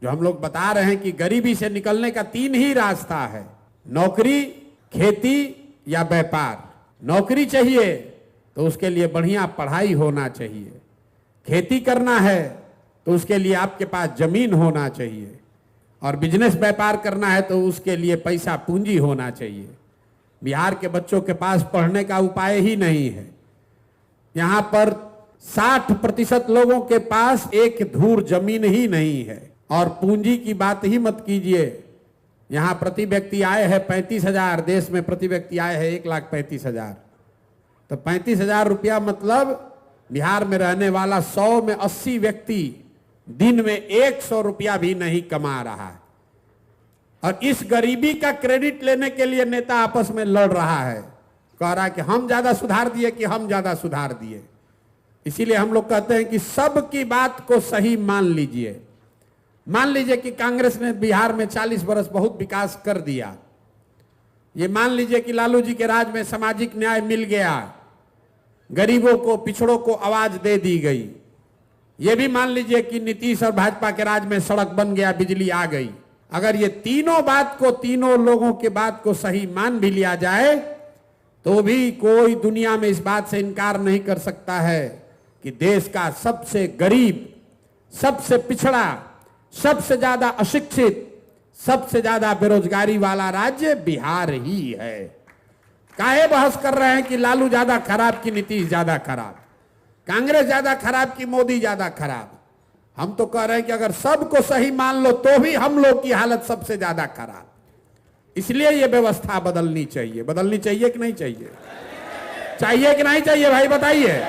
जो हम लोग बता रहे हैं कि गरीबी से निकलने का 3 ही रास्ता है, नौकरी, खेती या व्यापार। नौकरी चाहिए तो उसके लिए बढ़िया पढ़ाई होना चाहिए, खेती करना है तो उसके लिए आपके पास जमीन होना चाहिए, और बिजनेस व्यापार करना है तो उसके लिए पैसा पूंजी होना चाहिए। बिहार के बच्चों के पास पढ़ने का उपाय ही नहीं है। यहाँ पर 60% लोगों के पास एक धूर जमीन ही नहीं है, और पूंजी की बात ही मत कीजिए। यहाँ प्रति व्यक्ति आय है 35,000, देश में प्रति व्यक्ति आय है 1,35,000। तो 35,000 रुपया मतलब बिहार में रहने वाला 100 में 80 व्यक्ति दिन में 100 रुपया भी नहीं कमा रहा है। और इस गरीबी का क्रेडिट लेने के लिए नेता आपस में लड़ रहा है, कह रहा है कि हम ज्यादा सुधार दिए, कि हम ज्यादा सुधार दिए। इसीलिए हम लोग कहते हैं कि सबकी बात को सही मान लीजिए। मान लीजिए कि कांग्रेस ने बिहार में 40 बरस बहुत विकास कर दिया। ये मान लीजिए कि लालू जी के राज में सामाजिक न्याय मिल गया, गरीबों को, पिछड़ों को आवाज दे दी गई। ये भी मान लीजिए कि नीतीश और भाजपा के राज में सड़क बन गया, बिजली आ गई। अगर ये तीनों लोगों के बात को सही मान भी लिया जाए तो भी कोई दुनिया में इस बात से इनकार नहीं कर सकता है कि देश का सबसे गरीब, सबसे पिछड़ा, सबसे ज्यादा अशिक्षित, सबसे ज्यादा बेरोजगारी वाला राज्य बिहार ही है। काहे बहस कर रहे हैं कि लालू ज्यादा खराब कि नीतीश ज्यादा खराब, कांग्रेस ज्यादा खराब कि मोदी ज्यादा खराब? हम तो कह रहे हैं कि अगर सबको सही मान लो तो भी हम लोग की हालत सबसे ज्यादा खराब। इसलिए यह व्यवस्था बदलनी चाहिए। बदलनी चाहिए कि नहीं चाहिए? चाहिए कि नहीं चाहिए भाई बताइए।